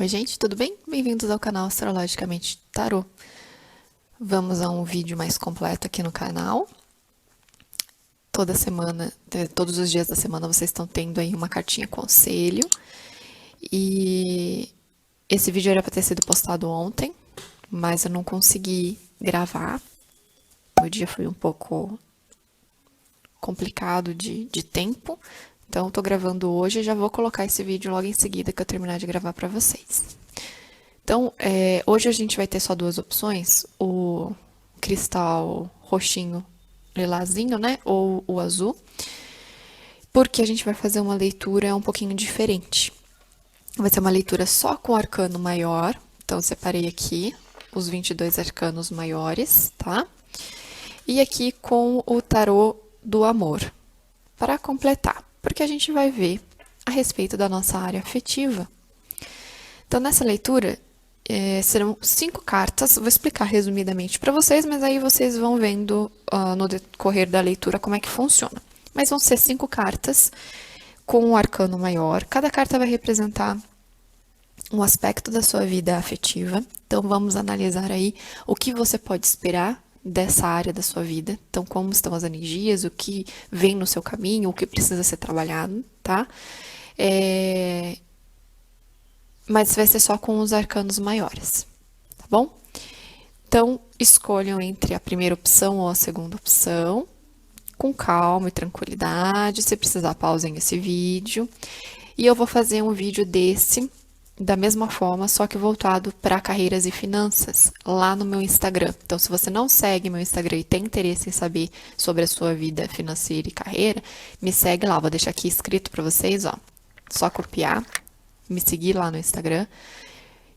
Oi, gente, tudo bem? Bem-vindos ao canal Astrologicamente Tarô. Vamos a um vídeo mais completo aqui no canal. Toda semana, todos os dias da semana, vocês estão tendo aí uma cartinha conselho. E esse vídeo era para ter sido postado ontem, mas eu não consegui gravar. O dia foi um pouco complicado de tempo, então eu tô gravando hoje e já vou colocar esse vídeo logo em seguida que eu terminar de gravar para vocês. Então, hoje a gente vai ter só duas opções, o cristal roxinho lilazinho, né, ou o azul, porque a gente vai fazer uma leitura um pouquinho diferente. Vai ser uma leitura só com o arcano maior, então eu separei aqui os 22 arcanos maiores, tá? E aqui com o tarô do amor, para completar, porque a gente vai ver a respeito da nossa área afetiva. Então, nessa leitura, serão 5 cartas, vou explicar resumidamente para vocês, mas aí vocês vão vendo no decorrer da leitura como é que funciona. Mas vão ser 5 cartas com um arcano maior, cada carta vai representar um aspecto da sua vida afetiva, então vamos analisar aí o que você pode esperar dessa área da sua vida, então como estão as energias, o que vem no seu caminho, o que precisa ser trabalhado, tá? Mas vai ser só com os arcanos maiores, tá bom? Então, escolham entre a primeira opção ou a segunda opção, com calma e tranquilidade. Se precisar, pausem esse vídeo. E eu vou fazer um vídeo desse, da mesma forma, só que voltado para carreiras e finanças, lá no meu Instagram. Então, se você não segue meu Instagram e tem interesse em saber sobre a sua vida financeira e carreira, me segue lá. Vou deixar aqui escrito para vocês, ó. Só copiar, me seguir lá no Instagram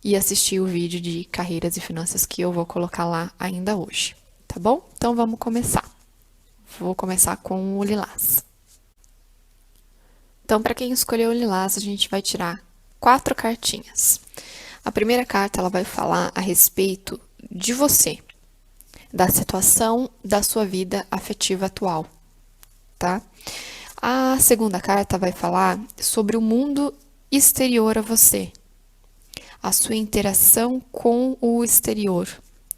e assistir o vídeo de carreiras e finanças que eu vou colocar lá ainda hoje, tá bom? Então vamos começar. Vou começar com o lilás. Então, para quem escolheu o lilás, a gente vai tirar 4 cartinhas. A primeira carta, ela vai falar a respeito de você, da situação da sua vida afetiva atual, tá? A segunda carta vai falar sobre o mundo exterior a você, a sua interação com o exterior,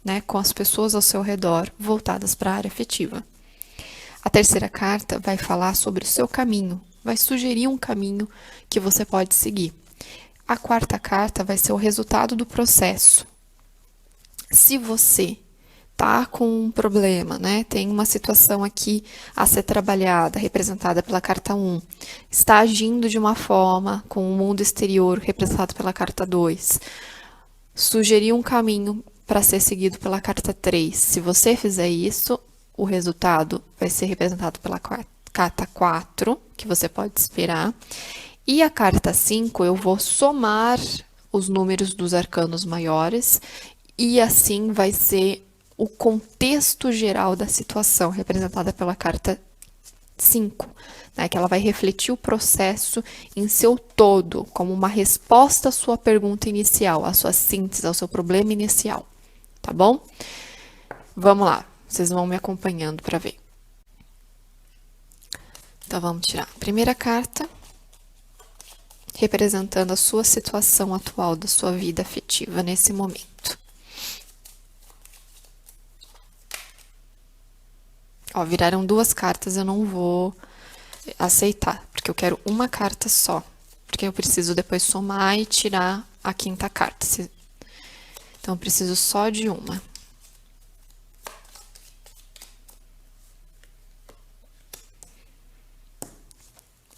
né, com as pessoas ao seu redor voltadas para a área afetiva. A terceira carta vai falar sobre o seu caminho, vai sugerir um caminho que você pode seguir. A quarta carta vai ser o resultado do processo. Se você tá com um problema, né? Tem uma situação aqui a ser trabalhada, representada pela carta 1. Está agindo de uma forma com o mundo exterior, representado pela carta 2. Sugerir um caminho para ser seguido pela carta 3. Se você fizer isso, o resultado vai ser representado pela carta 4, que você pode esperar. E a carta 5, eu vou somar os números dos arcanos maiores e assim vai ser o contexto geral da situação, representada pela carta 5, né, que ela vai refletir o processo em seu todo, como uma resposta à sua pergunta inicial, à sua síntese, ao seu problema inicial, tá bom? Vamos lá, vocês vão me acompanhando para ver. Então, vamos tirar a primeira carta, representando a sua situação atual da sua vida afetiva nesse momento. Ó, viraram 2 cartas, eu não vou aceitar, porque eu quero uma carta só, porque eu preciso depois somar e tirar a 5ª carta. Então, eu preciso só de uma.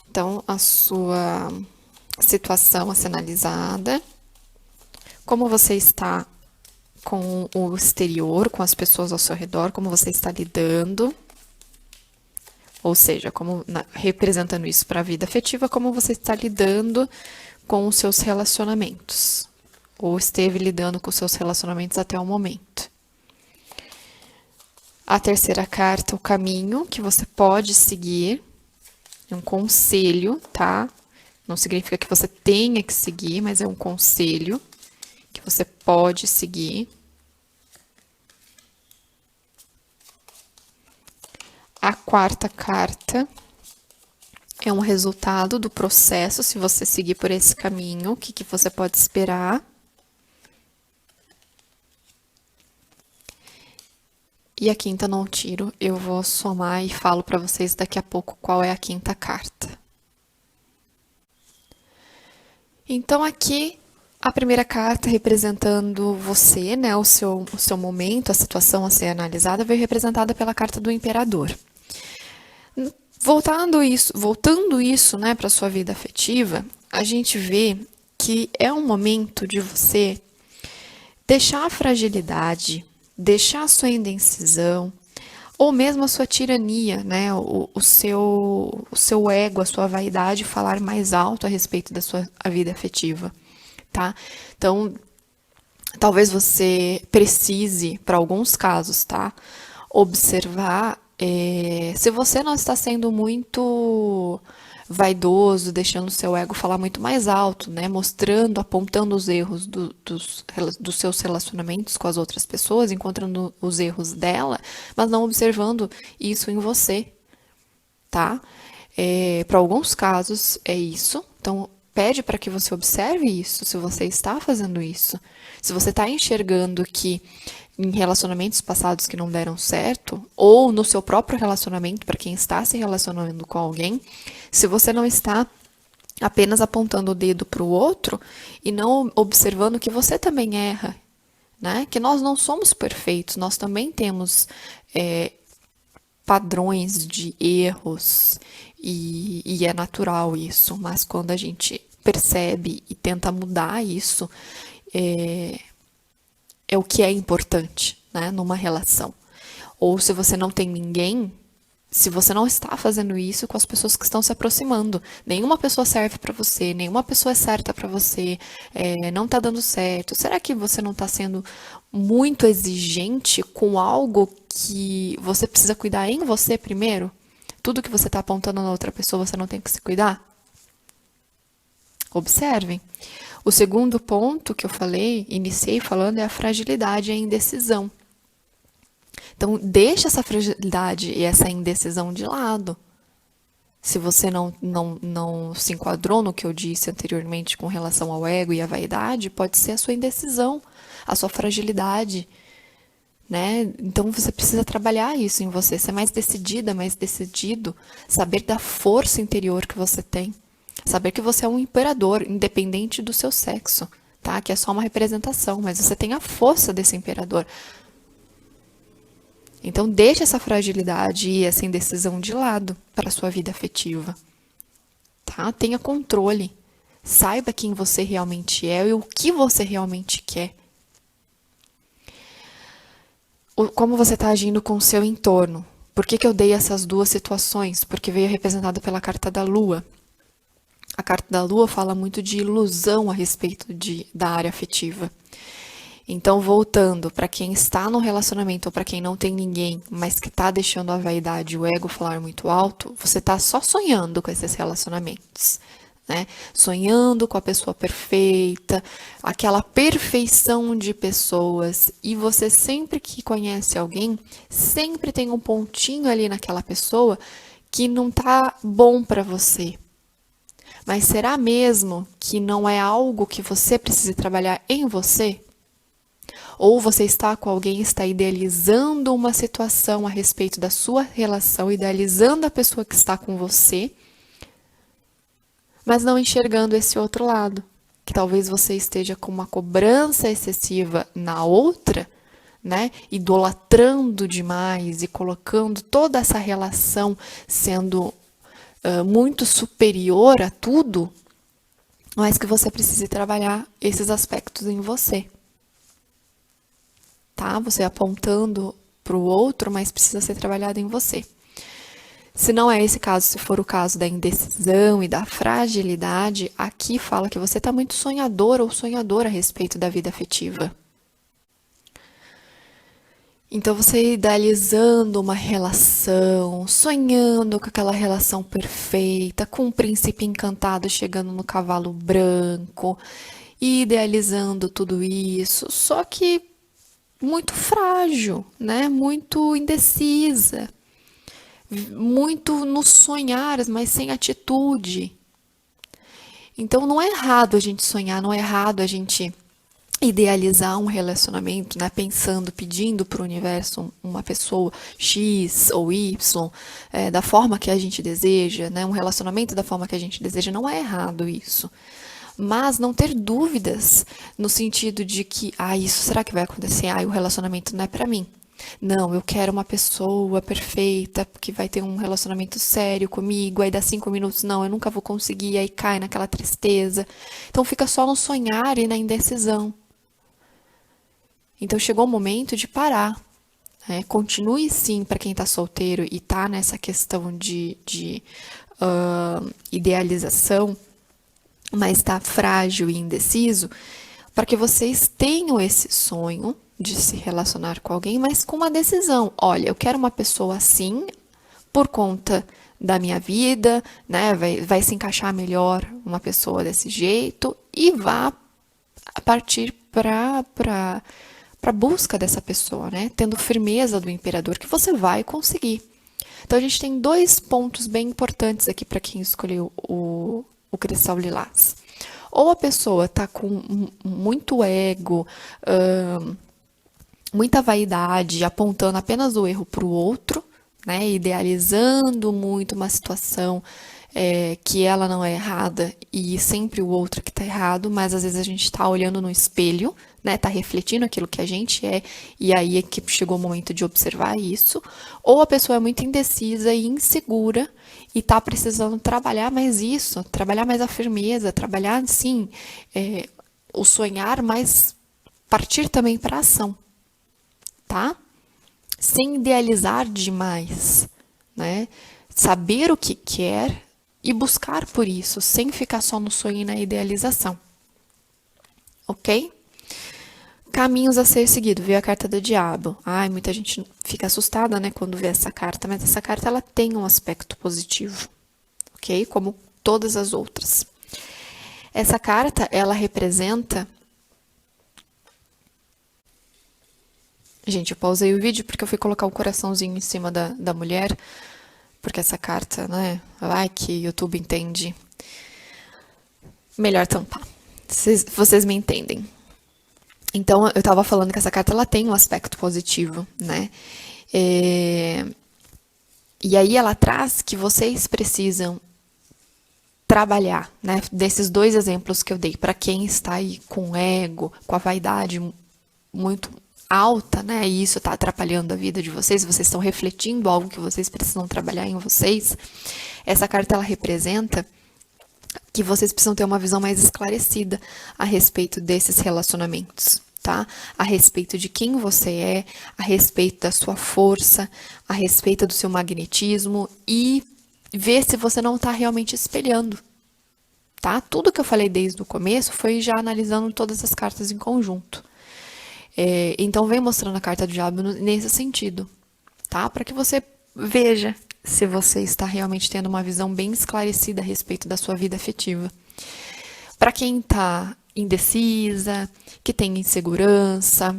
Então, a sua situação a ser analisada, como você está com o exterior, com as pessoas ao seu redor, como você está lidando, ou seja, como representando isso para a vida afetiva, como você está lidando com os seus relacionamentos, ou esteve lidando com os seus relacionamentos até o momento. A terceira carta, o caminho que você pode seguir, um conselho, tá? Não significa que você tenha que seguir, mas é um conselho que você pode seguir. A quarta carta, É um resultado do processo, se você seguir por esse caminho, o que você pode esperar. E a quinta não tiro, eu vou somar e falo para vocês daqui a pouco qual é a quinta carta. Então aqui a primeira carta representando você, né, o seu momento, a situação a ser analisada, veio representada pela carta do Imperador. Voltando isso, né, para sua vida afetiva, a gente vê que é um momento de você deixar a fragilidade, deixar a sua indecisão, ou mesmo a sua tirania, né, o seu ego, a sua vaidade falar mais alto a respeito da sua vida afetiva, tá? Então, talvez você precise, para alguns casos, tá, observar se você não está sendo muito vaidoso, deixando o seu ego falar muito mais alto, né? Mostrando, apontando os erros dos seus relacionamentos com as outras pessoas, encontrando os erros dela, mas não observando isso em você, tá? Para alguns casos é isso, então pede para que você observe isso, se você está fazendo isso. Se você está enxergando que em relacionamentos passados que não deram certo, ou no seu próprio relacionamento, para quem está se relacionando com alguém, se você não está apenas apontando o dedo para o outro e não observando que você também erra, né? Que nós não somos perfeitos, nós também temos padrões de erros e é natural isso, mas quando a gente percebe e tenta mudar isso, é o que é importante, né, numa relação. Ou se você não tem ninguém, se você não está fazendo isso com as pessoas que estão se aproximando, nenhuma pessoa serve para você, nenhuma pessoa é certa para você, não está dando certo. Será que você não está sendo muito exigente com algo que você precisa cuidar em você primeiro? Tudo que você está apontando na outra pessoa, você não tem que se cuidar? Observem. O segundo ponto que eu falei, iniciei falando, é a fragilidade e a indecisão. Então, deixa essa fragilidade e essa indecisão de lado. Se você não se enquadrou no que eu disse anteriormente com relação ao ego e à vaidade, pode ser a sua indecisão, a sua fragilidade, né? Então, você precisa trabalhar isso em você, ser mais decidida, mais decidido, saber da força interior que você tem. Saber que você é um imperador, independente do seu sexo, tá? Que é só uma representação, mas você tem a força desse imperador. Então, deixe essa fragilidade e essa indecisão de lado para a sua vida afetiva, tá? Tenha controle. Saiba quem você realmente é e o que você realmente quer. Como você está agindo com o seu entorno. Por que eu dei essas duas situações? Porque veio representada pela carta da Lua. A carta da Lua fala muito de ilusão a respeito da área afetiva. Então, voltando, para quem está no relacionamento ou para quem não tem ninguém, mas que está deixando a vaidade e o ego falar muito alto, você está só sonhando com esses relacionamentos, né? Sonhando com a pessoa perfeita, aquela perfeição de pessoas. E você sempre que conhece alguém, sempre tem um pontinho ali naquela pessoa que não tá bom para você. Mas será mesmo que não é algo que você precisa trabalhar em você? Ou você está com alguém e está idealizando uma situação a respeito da sua relação, idealizando a pessoa que está com você, mas não enxergando esse outro lado, que talvez você esteja com uma cobrança excessiva na outra, né? Idolatrando demais e colocando toda essa relação sendo muito superior a tudo, mas que você precise trabalhar esses aspectos em você. Tá? Você apontando para o outro, mas precisa ser trabalhado em você. Se não é esse caso, se for o caso da indecisão e da fragilidade, aqui fala que você está muito sonhador ou sonhadora a respeito da vida afetiva. Então, você idealizando uma relação, sonhando com aquela relação perfeita, com um príncipe encantado chegando no cavalo branco, idealizando tudo isso, só que muito frágil, né? Muito indecisa. muito nos sonhares, mas sem atitude. Então não é errado a gente sonhar, não é errado a gente idealizar um relacionamento, né, pensando, pedindo para o universo uma pessoa X ou Y, da forma que a gente deseja, né, um relacionamento da forma que a gente deseja, não é errado isso. Mas não ter dúvidas no sentido de que, isso será que vai acontecer? O relacionamento não é para mim. Não, eu quero uma pessoa perfeita que vai ter um relacionamento sério comigo. Aí dá 5 minutos, não, eu nunca vou conseguir. Aí cai naquela tristeza. Então fica só no sonhar e na indecisão. Então chegou o momento de parar. Continue sim para quem está solteiro e está nessa questão de idealização, mas está frágil e indeciso, para que vocês tenham esse sonho de se relacionar com alguém, mas com uma decisão. Olha, eu quero uma pessoa assim, por conta da minha vida, né? Vai se encaixar melhor uma pessoa desse jeito e vá partir para busca dessa pessoa, né? Tendo firmeza do imperador que você vai conseguir. Então a gente tem 2 pontos bem importantes aqui para quem escolheu o cristal lilás. Ou a pessoa tá com muito ego, muita vaidade, apontando apenas o erro para o outro, né? Idealizando muito uma situação que ela não é errada e sempre o outro que está errado, mas às vezes a gente está olhando no espelho, né? Tá refletindo aquilo que a gente é, e aí é que chegou o momento de observar isso. Ou a pessoa é muito indecisa e insegura e tá precisando trabalhar mais isso, trabalhar mais a firmeza, trabalhar, sim, o sonhar, mas partir também para a ação, tá? Sem idealizar demais, né? Saber o que quer e buscar por isso, sem ficar só no sonho e na idealização. Ok? Caminhos a ser seguido. Veio a carta do diabo. Muita gente fica assustada, né, quando vê essa carta, mas essa carta ela tem um aspecto positivo, ok? Como todas as outras. Essa carta, ela representa... Gente, eu pausei o vídeo porque eu fui colocar o coraçãozinho em cima da mulher, porque essa carta, né, vai que o YouTube entende. Melhor tampar. Vocês me entendem. Então, eu estava falando que essa carta ela tem um aspecto positivo, né? E aí ela traz que vocês precisam trabalhar, né? Desses 2 exemplos que eu dei, para quem está aí com ego, com a vaidade muito alta, né? E isso está atrapalhando a vida de vocês estão refletindo algo que vocês precisam trabalhar em vocês. Essa carta ela representa que vocês precisam ter uma visão mais esclarecida a respeito desses relacionamentos, tá? A respeito de quem você é, a respeito da sua força, a respeito do seu magnetismo e ver se você não está realmente espelhando, tá? Tudo que eu falei desde o começo foi já analisando todas as cartas em conjunto. Então, vem mostrando a carta do diabo nesse sentido, tá? Para que você veja se você está realmente tendo uma visão bem esclarecida a respeito da sua vida afetiva. Para quem está indecisa, que tem insegurança,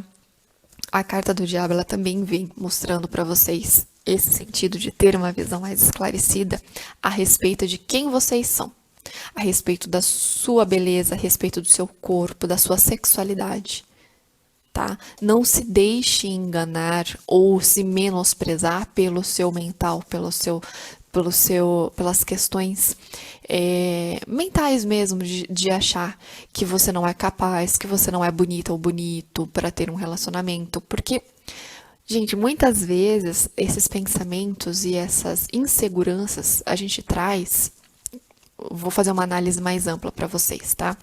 a carta do diabo ela também vem mostrando para vocês esse sentido de ter uma visão mais esclarecida a respeito de quem vocês são, a respeito da sua beleza, a respeito do seu corpo, da sua sexualidade. Tá? Não se deixe enganar ou se menosprezar pelo seu mental, pelas questões mentais mesmo, de achar que você não é capaz, que você não é bonita ou bonito para ter um relacionamento. Porque, gente, muitas vezes esses pensamentos e essas inseguranças a gente traz. Vou fazer uma análise mais ampla para vocês, tá?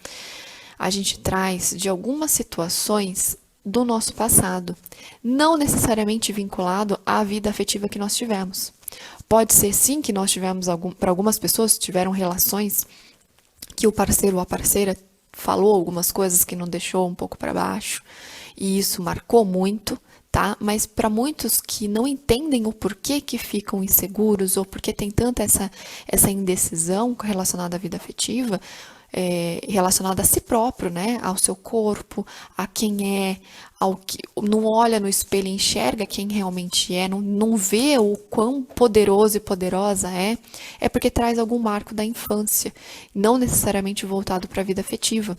A gente traz de algumas situações do nosso passado, não necessariamente vinculado à vida afetiva que nós tivemos. Pode ser sim que nós tivemos, para algumas pessoas, tiveram relações que o parceiro ou a parceira falou algumas coisas que nos deixou um pouco para baixo, e isso marcou muito, tá? Mas para muitos que não entendem o porquê que ficam inseguros ou porque tem tanta essa indecisão relacionada à vida afetiva, relacionada a si próprio, né? Ao seu corpo, a quem é, ao que não olha no espelho e enxerga quem realmente é, não vê o quão poderoso e poderosa é porque traz algum marco da infância, não necessariamente voltado para a vida afetiva,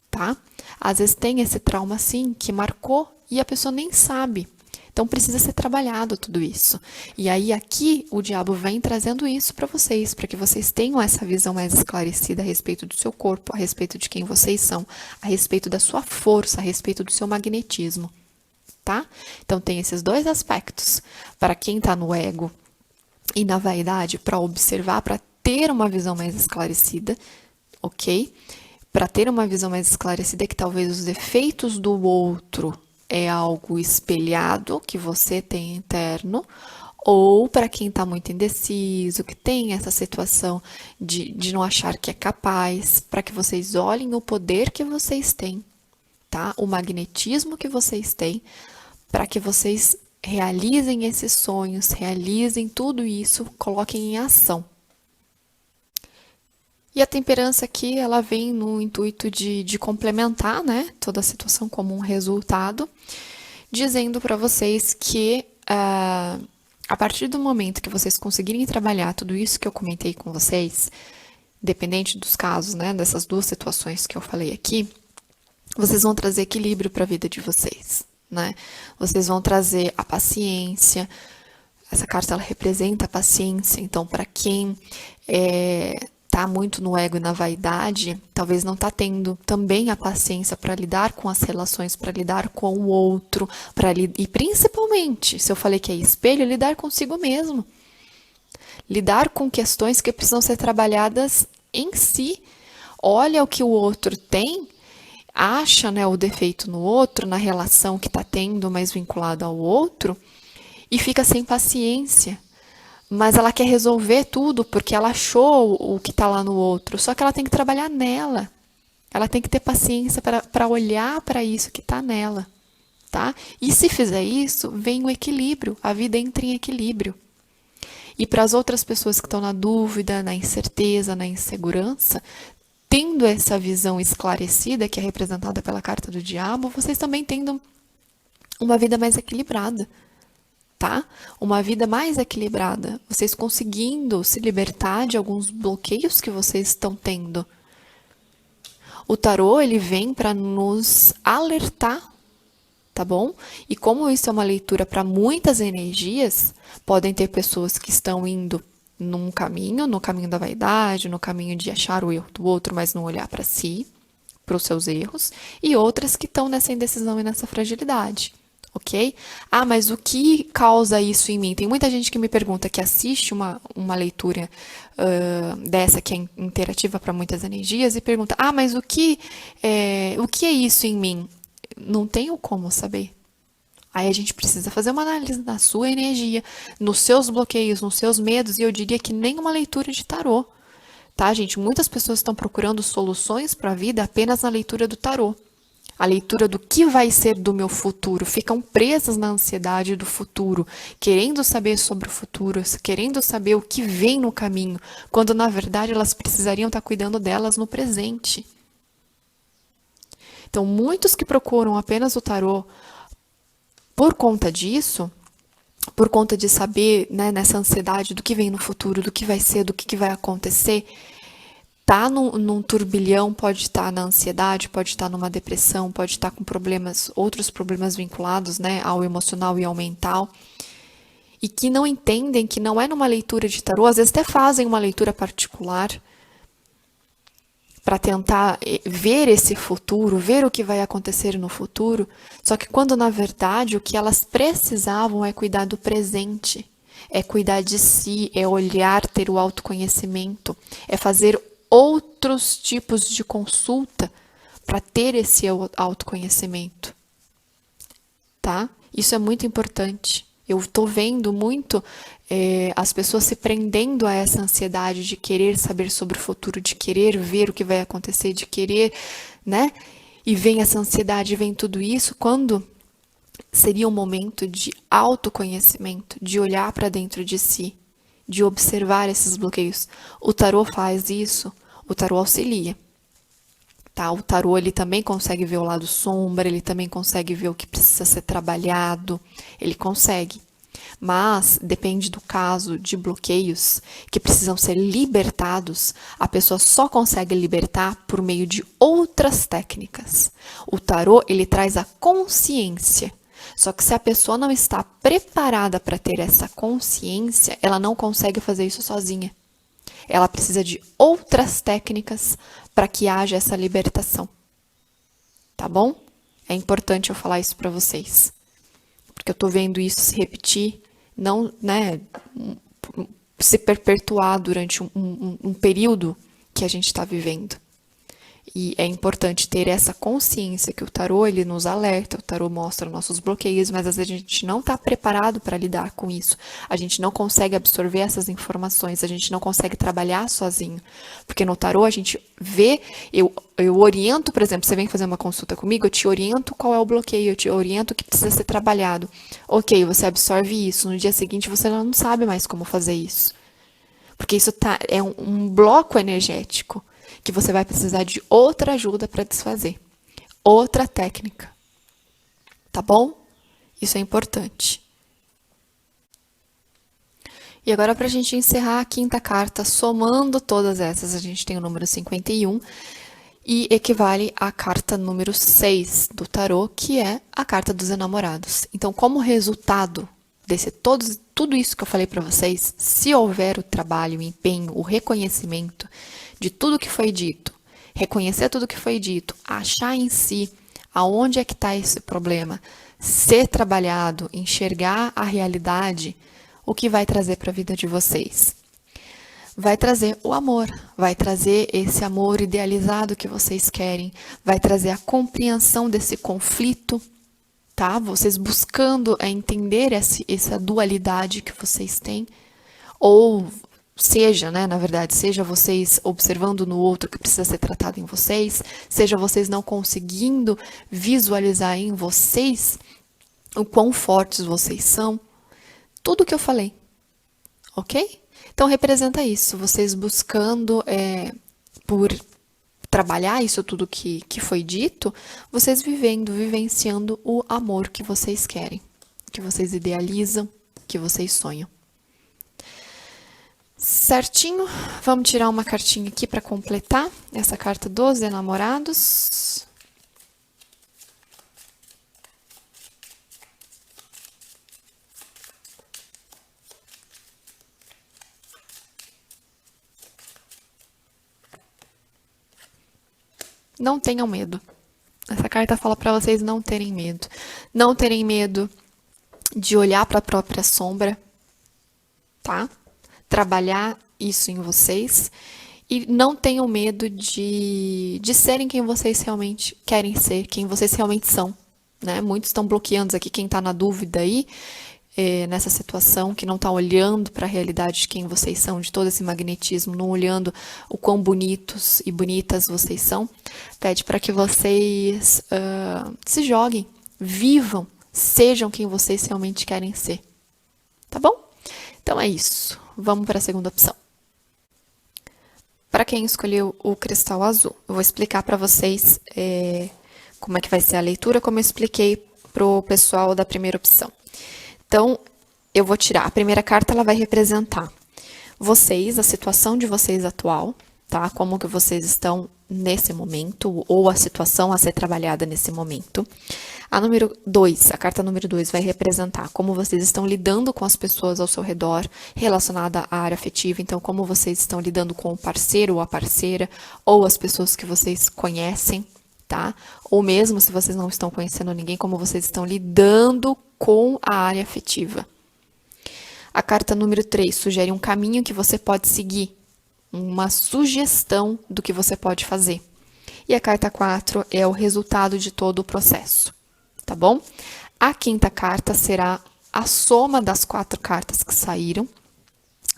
tá? Às vezes tem esse trauma sim que marcou e a pessoa nem sabe. Então precisa ser trabalhado tudo isso. E aí aqui o diabo vem trazendo isso para que vocês tenham essa visão mais esclarecida a respeito do seu corpo, a respeito de quem vocês são, a respeito da sua força, a respeito do seu magnetismo, tá? Então tem esses dois aspectos. Para quem está no ego e na vaidade, para observar, para ter uma visão mais esclarecida, ok? Para ter uma visão mais esclarecida é que talvez os defeitos do outro é algo espelhado que você tem interno, ou para quem está muito indeciso, que tem essa situação de não achar que é capaz, para que vocês olhem o poder que vocês têm, tá? O magnetismo que vocês têm, para que vocês realizem esses sonhos, realizem tudo isso, coloquem em ação. E a temperança aqui, ela vem no intuito de complementar, né, toda a situação como um resultado, dizendo para vocês que a partir do momento que vocês conseguirem trabalhar tudo isso que eu comentei com vocês, dependente dos casos, né, dessas duas situações que eu falei aqui, vocês vão trazer equilíbrio para a vida de vocês, né? Vocês vão trazer a paciência. Essa carta ela representa a paciência, então para quem tá muito no ego e na vaidade, talvez não tá tendo também a paciência para lidar com as relações, para lidar com o outro, e principalmente, se eu falei que é espelho, lidar consigo mesmo. Lidar com questões que precisam ser trabalhadas em si. Olha o que o outro tem, acha, né, o defeito no outro, na relação que tá tendo, mas vinculado ao outro, e fica sem paciência. Mas ela quer resolver tudo porque ela achou o que está lá no outro. Só que ela tem que trabalhar nela. Ela tem que ter paciência para olhar para isso que está nela, tá? E se fizer isso, vem o equilíbrio. A vida entra em equilíbrio. E para as outras pessoas que estão na dúvida, na incerteza, na insegurança, tendo essa visão esclarecida, que é representada pela carta do diabo, vocês também tendo uma vida mais equilibrada. Tá? Uma vida mais equilibrada, vocês conseguindo se libertar de alguns bloqueios que vocês estão tendo. O tarô, ele vem para nos alertar, tá bom? E como isso é uma leitura para muitas energias, podem ter pessoas que estão indo num caminho, no caminho da vaidade, no caminho de achar o erro do outro, mas não olhar para si, para os seus erros, e outras que estão nessa indecisão e nessa fragilidade. Ok? Ah, mas o que causa isso em mim? Tem muita gente que me pergunta, que assiste uma leitura dessa, que é interativa para muitas energias, e pergunta, ah, mas o que é isso em mim? Não tenho como saber. Aí a gente precisa fazer uma análise da sua energia, nos seus bloqueios, nos seus medos, e eu diria que nem uma leitura de tarô. Tá, gente? Muitas pessoas estão procurando soluções para a vida apenas na leitura do tarô. A leitura do que vai ser do meu futuro, ficam presas na ansiedade do futuro, querendo saber sobre o futuro, querendo saber o que vem no caminho, quando na verdade elas precisariam estar cuidando delas no presente. Então, muitos que procuram apenas o tarô por conta disso, por conta de saber, né, nessa ansiedade do que vem no futuro, do que vai ser, do que vai acontecer, tá num turbilhão, pode estar na ansiedade, pode estar numa depressão, pode estar com problemas, outros problemas vinculados, né, ao emocional e ao mental, e que não entendem que não é numa leitura de tarô, às vezes até fazem uma leitura particular para tentar ver esse futuro, ver o que vai acontecer no futuro, só que quando na verdade o que elas precisavam é cuidar do presente, é cuidar de si, é olhar, ter o autoconhecimento, é fazer outros tipos de consulta para ter esse autoconhecimento, tá? Isso é muito importante. Eu estou vendo muito as pessoas se prendendo a essa ansiedade de querer saber sobre o futuro, de querer ver o que vai acontecer, de querer, né? E vem essa ansiedade, vem tudo isso, quando seria um momento de autoconhecimento, de olhar para dentro de si, de observar esses bloqueios. O tarô faz isso, o tarô auxilia. Tá? O tarô ele também consegue ver o lado sombra, ele também consegue ver o que precisa ser trabalhado, ele consegue. Mas depende do caso de bloqueios que precisam ser libertados, a pessoa só consegue libertar por meio de outras técnicas. O tarô ele traz a consciência. Só que se a pessoa não está preparada para ter essa consciência, ela não consegue fazer isso sozinha. Ela precisa de outras técnicas para que haja essa libertação. Tá bom? É importante eu falar isso para vocês. Porque eu tô vendo isso se repetir, não, né, se perpetuar durante um período que a gente está vivendo. E é importante ter essa consciência que o tarô ele nos alerta, o tarô mostra nossos bloqueios, mas às vezes a gente não está preparado para lidar com isso. A gente não consegue absorver essas informações, a gente não consegue trabalhar sozinho. Porque no tarô a gente vê, eu oriento, por exemplo, você vem fazer uma consulta comigo, eu te oriento qual é o bloqueio, eu te oriento o que precisa ser trabalhado. Ok, você absorve isso, no dia seguinte você não sabe mais como fazer isso. Porque isso é um bloco energético que você vai precisar de outra ajuda para desfazer. Outra técnica. Tá bom? Isso é importante. E agora, para a gente encerrar a quinta carta, somando todas essas, a gente tem o número 51 e equivale à carta número 6 do tarô, que é a carta dos enamorados. Então, como resultado desse tudo isso que eu falei para vocês, se houver o trabalho, o empenho, o reconhecimento de tudo que foi dito, reconhecer tudo que foi dito, achar em si aonde é que está esse problema, ser trabalhado, enxergar a realidade, o que vai trazer para a vida de vocês? Vai trazer o amor, vai trazer esse amor idealizado que vocês querem, vai trazer a compreensão desse conflito, tá? Vocês buscando entender essa dualidade que vocês têm, ou seja, né, na verdade, seja vocês observando no outro que precisa ser tratado em vocês, seja vocês não conseguindo visualizar em vocês o quão fortes vocês são, tudo que eu falei, ok? Então representa isso, vocês buscando por trabalhar isso tudo que foi dito, vocês vivenciando o amor que vocês querem, que vocês idealizam, que vocês sonham. Certinho? Vamos tirar uma cartinha aqui para completar essa carta dos enamorados. Não tenham medo. Essa carta fala para vocês não terem medo. Não terem medo de olhar para a própria sombra, tá? Trabalhar isso em vocês e não tenham medo de serem quem vocês realmente querem ser, quem vocês realmente são, né? Muitos estão bloqueando aqui, quem está na dúvida aí, nessa situação, que não está olhando para a realidade de quem vocês são, de todo esse magnetismo, não olhando o quão bonitos e bonitas vocês são, pede para que vocês se joguem, vivam, sejam quem vocês realmente querem ser, tá bom? Então é isso. Vamos para a segunda opção. Para quem escolheu o cristal azul, eu vou explicar para vocês como é que vai ser a leitura, como eu expliquei para o pessoal da primeira opção. Então, eu vou tirar. A primeira carta, ela vai representar vocês, a situação de vocês atual, tá? Como que vocês estão nesse momento, ou a situação a ser trabalhada nesse momento. A número 2, a carta número 2 vai representar como vocês estão lidando com as pessoas ao seu redor, relacionada à área afetiva. Então, como vocês estão lidando com o parceiro ou a parceira, ou as pessoas que vocês conhecem, tá? Ou mesmo se vocês não estão conhecendo ninguém, como vocês estão lidando com a área afetiva. A carta número 3 sugere um caminho que você pode seguir, uma sugestão do que você pode fazer. E a carta 4 é o resultado de todo o processo, tá bom? A quinta carta será a soma das 4 cartas que saíram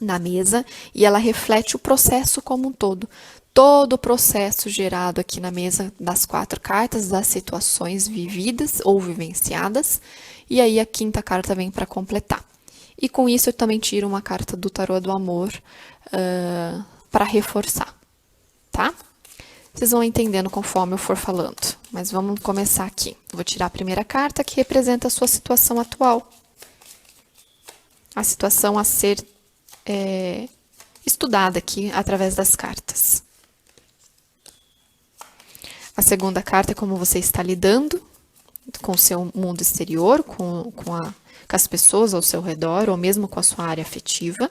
na mesa e ela reflete o processo como um todo. todo o processo gerado aqui na mesa das 4 cartas, das situações vividas ou vivenciadas, e aí a 5ª carta vem para completar. E com isso eu também tiro uma carta do tarô do amor para reforçar, tá? Vocês vão entendendo conforme eu for falando, mas vamos começar aqui. Vou tirar a primeira carta, que representa a sua situação atual. A situação a ser estudada aqui através das cartas. A segunda carta é como você está lidando com o seu mundo exterior, com as pessoas ao seu redor, ou mesmo com a sua área afetiva.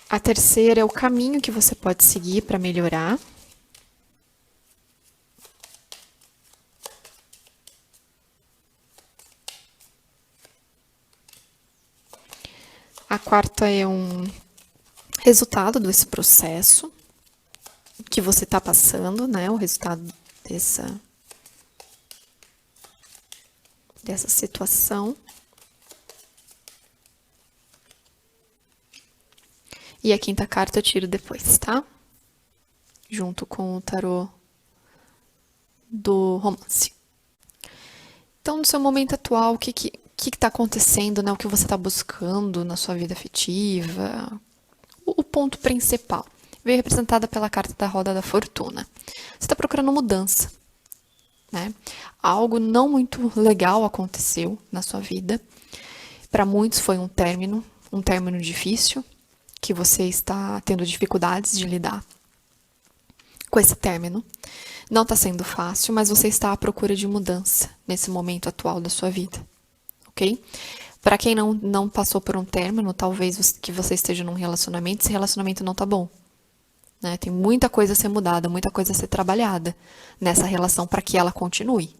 A terceira é o caminho que você pode seguir para melhorar. A quarta é um resultado desse processo que você está passando, né? O resultado dessa situação. E a 5ª carta eu tiro depois, tá? Junto com o tarô do romance. Então, no seu momento atual, o que está acontecendo, né? O que você está buscando na sua vida afetiva? O ponto principal veio representada pela carta da Roda da Fortuna. Você está procurando mudança, né? Algo não muito legal aconteceu na sua vida. Para muitos foi um término difícil, que você está tendo dificuldades de lidar com esse término. Não está sendo fácil, mas você está à procura de mudança nesse momento atual da sua vida, ok? Para quem não passou por um término, talvez que você esteja num relacionamento, esse relacionamento não tá bom, né? Tem muita coisa a ser mudada, muita coisa a ser trabalhada nessa relação para que ela continue,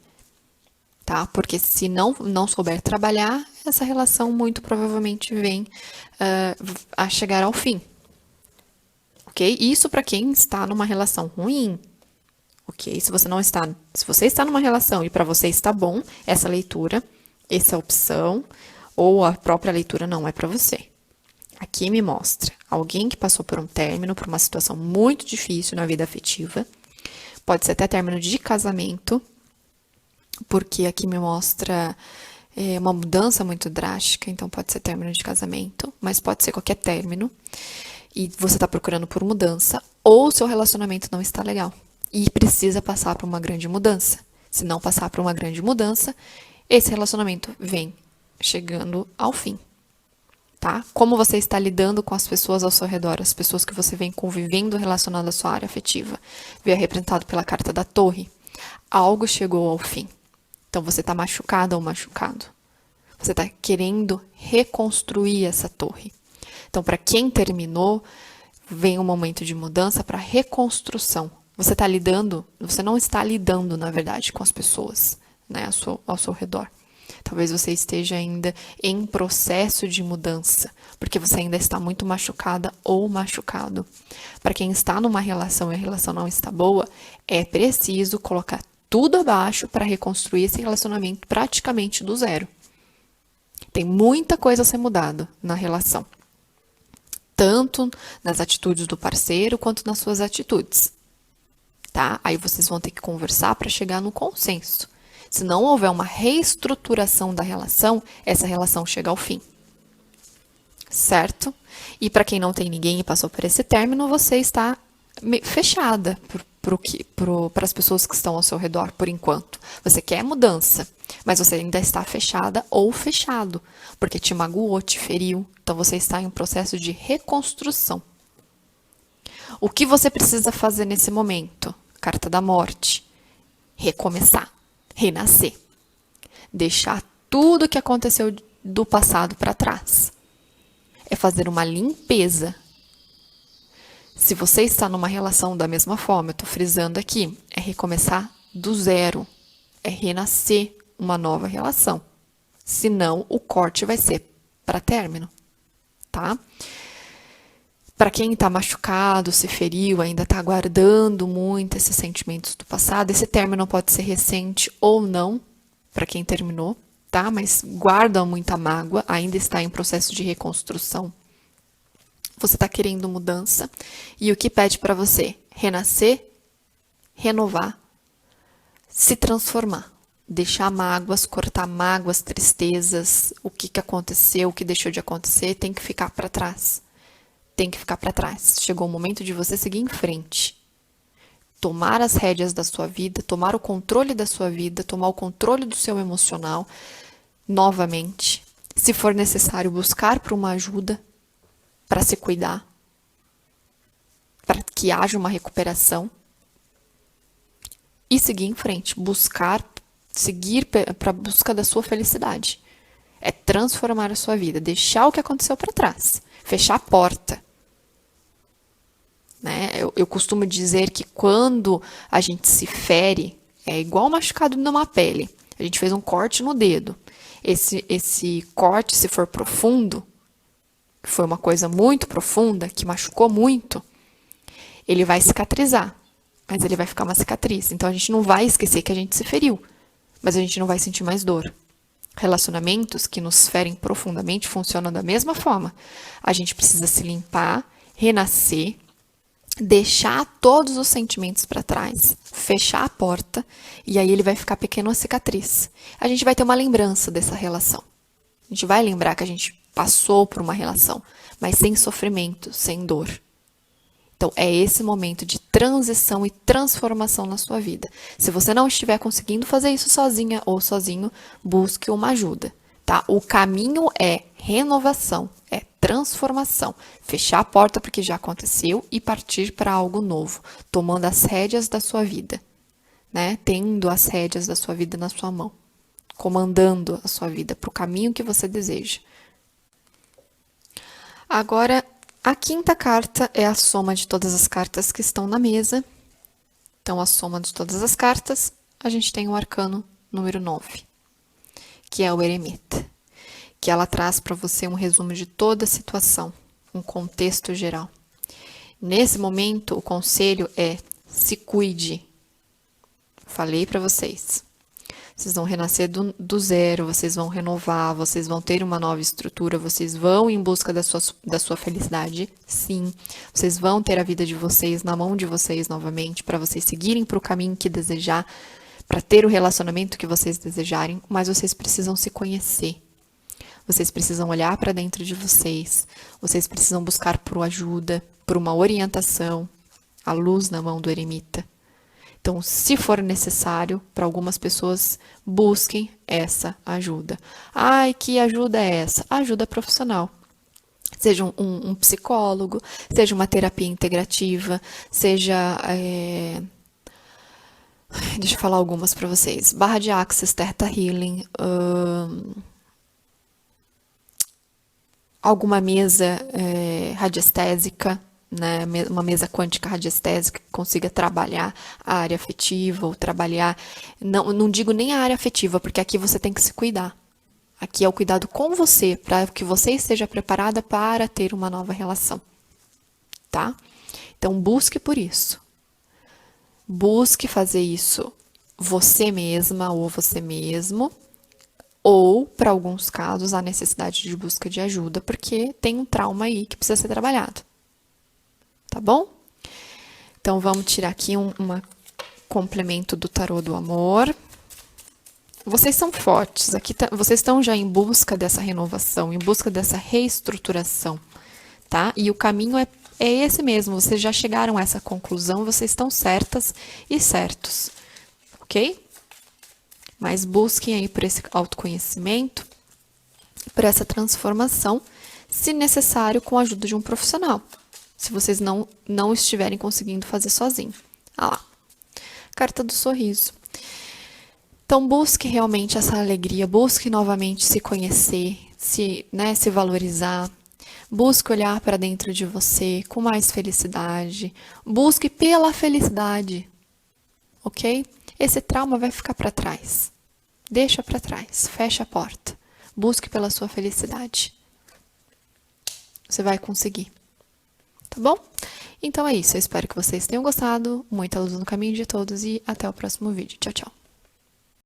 tá? Porque se não souber trabalhar, essa relação muito provavelmente vem a chegar ao fim, ok? Isso para quem está numa relação ruim, ok? Se você está numa relação e para você está bom, essa leitura, essa opção, ou a própria leitura não é para você. Aqui me mostra alguém que passou por um término, por uma situação muito difícil na vida afetiva, pode ser até término de casamento, porque aqui me mostra uma mudança muito drástica, então pode ser término de casamento, mas pode ser qualquer término, e você está procurando por mudança, ou seu relacionamento não está legal, e precisa passar por uma grande mudança. Se não passar por uma grande mudança, esse relacionamento vem chegando ao fim, tá? Como você está lidando com as pessoas ao seu redor, as pessoas que você vem convivendo relacionadas à sua área afetiva, veio representado pela carta da Torre. Algo chegou ao fim. Então, você está machucada ou machucado. Você está querendo reconstruir essa torre. Então, para quem terminou, vem um momento de mudança para reconstrução. Você não está lidando, na verdade, com as pessoas, né, ao seu redor. Talvez você esteja ainda em processo de mudança, porque você ainda está muito machucada ou machucado. Para quem está numa relação e a relação não está boa, é preciso colocar tudo abaixo para reconstruir esse relacionamento praticamente do zero. Tem muita coisa a ser mudada na relação, tanto nas atitudes do parceiro quanto nas suas atitudes, tá? Aí vocês vão ter que conversar para chegar no consenso. Se não houver uma reestruturação da relação, essa relação chega ao fim, certo? E para quem não tem ninguém e passou por esse término, você está fechada para as pessoas que estão ao seu redor, por enquanto. Você quer mudança, mas você ainda está fechada ou fechado, porque te magoou, te feriu. Então, você está em um processo de reconstrução. O que você precisa fazer nesse momento? Carta da Morte. Recomeçar, renascer. Deixar tudo que aconteceu do passado para trás. É fazer uma limpeza. Se você está numa relação da mesma forma, eu estou frisando aqui, é recomeçar do zero, é renascer uma nova relação. Senão, o corte vai ser para término, tá? Para quem está machucado, se feriu, ainda está guardando muito esses sentimentos do passado, esse término pode ser recente ou não, para quem terminou, tá? Mas guarda muita mágoa, ainda está em processo de reconstrução. você está querendo mudança, e o que pede para você? Renascer, renovar, se transformar. Deixar mágoas, cortar mágoas, tristezas, o que aconteceu, o que deixou de acontecer, tem que ficar para trás. Tem que ficar para trás. Chegou o momento de você seguir em frente. Tomar as rédeas da sua vida, tomar o controle da sua vida, tomar o controle do seu emocional novamente. Se for necessário, buscar por uma ajuda para se cuidar, para que haja uma recuperação e seguir em frente, seguir para a busca da sua felicidade. É transformar a sua vida, deixar o que aconteceu para trás, fechar a porta. Né? Eu costumo dizer que quando a gente se fere, é igual um machucado numa pele. A gente fez um corte no dedo. Esse corte, se for profundo, que foi uma coisa muito profunda, que machucou muito, ele vai cicatrizar, mas ele vai ficar uma cicatriz. Então a gente não vai esquecer que a gente se feriu, mas a gente não vai sentir mais dor. Relacionamentos que nos ferem profundamente funcionam da mesma forma. A gente precisa se limpar, renascer, deixar todos os sentimentos para trás, fechar a porta, e aí ele vai ficar pequeno, uma cicatriz. A gente vai ter uma lembrança dessa relação. A gente vai lembrar que a gente passou por uma relação, mas sem sofrimento, sem dor. Então, é esse momento de transição e transformação na sua vida. Se você não estiver conseguindo fazer isso sozinha ou sozinho, busque uma ajuda, tá? O caminho é renovação, é transformação. Fechar a porta porque já aconteceu e partir para algo novo, tomando as rédeas da sua vida, né? Tendo as rédeas da sua vida na sua mão, comandando a sua vida para o caminho que você deseja. Agora, a quinta carta é a soma de todas as cartas que estão na mesa. Então, a soma de todas as cartas, a gente tem o arcano número 9, que é o eremita, que ela traz para você um resumo de toda a situação, um contexto geral. Nesse momento, o conselho é: se cuide. Falei para vocês. Vocês vão renascer do zero, vocês vão renovar, vocês vão ter uma nova estrutura, vocês vão em busca da sua felicidade, sim. Vocês vão ter a vida de vocês na mão de vocês novamente, para vocês seguirem para o caminho que desejar, para ter o relacionamento que vocês desejarem, mas vocês precisam se conhecer. Vocês precisam olhar para dentro de vocês, vocês precisam buscar por ajuda, por uma orientação, a luz na mão do eremita. Então, se for necessário, para algumas pessoas, busquem essa ajuda. Ai, que ajuda é essa? Ajuda profissional. Seja um psicólogo, seja uma terapia integrativa, seja... Deixa eu falar algumas para vocês. Barra de Axis, Theta Healing, alguma mesa radiestésica, né, uma mesa quântica radiestésica que consiga trabalhar a área afetiva ou trabalhar, não digo nem a área afetiva, porque aqui você tem que se cuidar. Aqui é o cuidado com você, para que você esteja preparada para ter uma nova relação, tá? Então, busque por isso. Busque fazer isso você mesma ou você mesmo, ou, para alguns casos, a necessidade de busca de ajuda, porque tem um trauma aí que precisa ser trabalhado. Tá bom? Então, vamos tirar aqui um complemento do tarô do amor. Vocês são fortes, aqui vocês estão já em busca dessa renovação, em busca dessa reestruturação, tá? E o caminho é esse mesmo, vocês já chegaram a essa conclusão, vocês estão certas e certos, ok? Mas busquem aí por esse autoconhecimento, por essa transformação, se necessário, com a ajuda de um profissional. Se vocês não estiverem conseguindo fazer sozinho. Ah lá, carta do sorriso. Então, busque realmente essa alegria, busque novamente se conhecer, se valorizar, busque olhar para dentro de você com mais felicidade, busque pela felicidade, ok? Esse trauma vai ficar para trás, deixa para trás, fecha a porta, busque pela sua felicidade. Você vai conseguir. Tá bom? Então é isso, eu espero que vocês tenham gostado, muita luz no caminho de todos e até o próximo vídeo. Tchau, tchau!